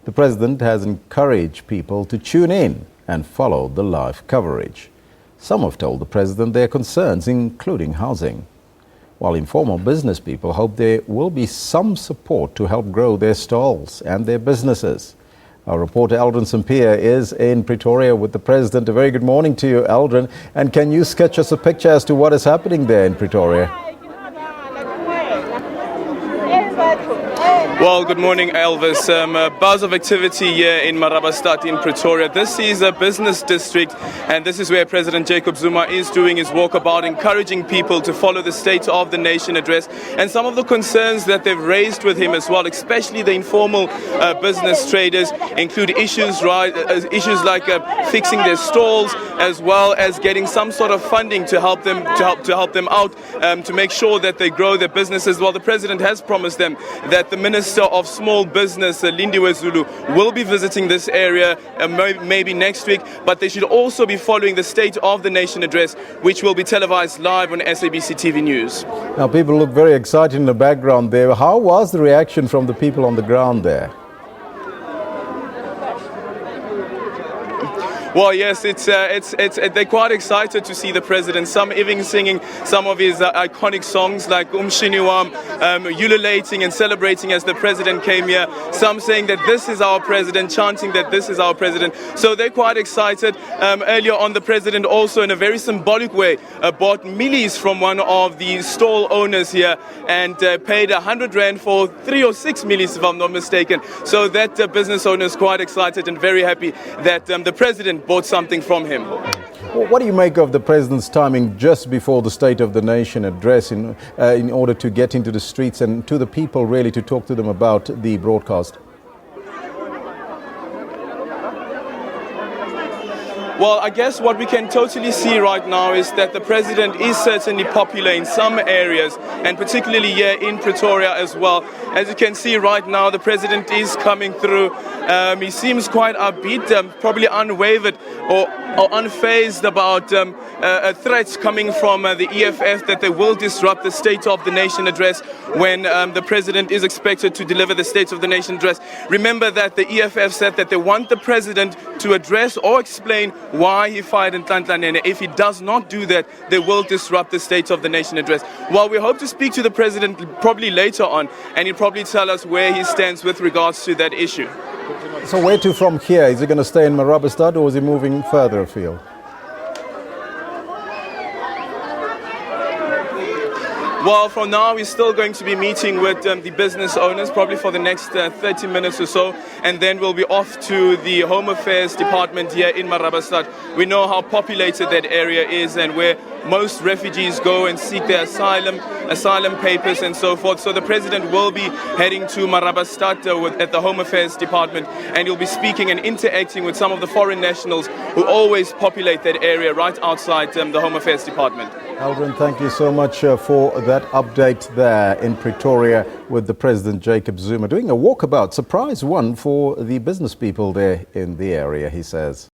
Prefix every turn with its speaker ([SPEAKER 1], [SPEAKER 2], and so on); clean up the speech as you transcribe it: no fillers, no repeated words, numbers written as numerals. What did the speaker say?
[SPEAKER 1] The president has encouraged people to tune in and follow the live coverage. Some have told the president their concerns, including housing, while informal business people hope there will be some support to help grow their stalls and their businesses. Our reporter Aldrin Sampear is in Pretoria with the president. A very good morning to you, Aldrin. And can you sketch us a picture as to what is happening there in Pretoria?
[SPEAKER 2] Well, good morning, Elvis. A buzz of activity here in Marabastad in Pretoria. This is a business district, and this is where President Jacob Zuma is doing his walkabout, encouraging people to follow the State of the Nation address and some of the concerns that they've raised with him as well, especially the informal business traders, include issues like fixing their stalls, as well as getting some sort of funding to help them out to make sure that they grow their businesses. Well, the president has promised them that the Minister of Small Business, Lindiwe Zulu, will be visiting this area maybe next week, but they should also be following the State of the Nation address, which will be televised live on SABC TV News.
[SPEAKER 1] Now, people look very excited in the background there. How was the reaction from the people on the ground there?
[SPEAKER 2] Well, yes, they're quite excited to see the president. Some even singing some of his iconic songs like Umshiniwam, ululating and celebrating as the president came here. Some saying that this is our president, chanting that this is our president. So they're quite excited. Earlier on, the president also, in a very symbolic way, bought millies from one of the stall owners here and paid 100 Rand for 3 or 6 millies, if I'm not mistaken. So that business owner is quite excited and very happy that the president bought something from him.
[SPEAKER 1] What do you make of the president's timing just before the State of the Nation address in order to get into the streets and to the people, really, to talk to them about the broadcast?
[SPEAKER 2] Well, I guess what we can totally see right now is that the president is certainly popular in some areas, and particularly here in Pretoria as well. As you can see right now, the president is coming through. He seems quite upbeat, probably unwavered or unfazed about threats coming from the EFF that they will disrupt the State of the Nation address when the president is expected to deliver the State of the Nation address. Remember that the EFF said that they want the president to address or explain why he fired in Nhlanhla. If he does not do that, they will disrupt the State of the Nation address. Well, we hope to speak to the president probably later on, and he'll probably tell us where he stands with regards to that issue.
[SPEAKER 1] So where to from here? Is he going to stay in Marabastad or is he moving further afield?
[SPEAKER 2] Well, for now, we're still going to be meeting with the business owners, probably for the next 30 minutes or so, and then we'll be off to the Home Affairs Department here in Marabastad. We know how populated that area is and where most refugees go and seek their asylum papers and so forth. So the president will be heading to Marabastad at the Home Affairs Department, and he'll be speaking and interacting with some of the foreign nationals who always populate that area right outside the Home Affairs Department.
[SPEAKER 1] Aldrin, thank you so much for that update there in Pretoria with the President Jacob Zuma doing a walkabout, surprise one for the business people there in the area, he says.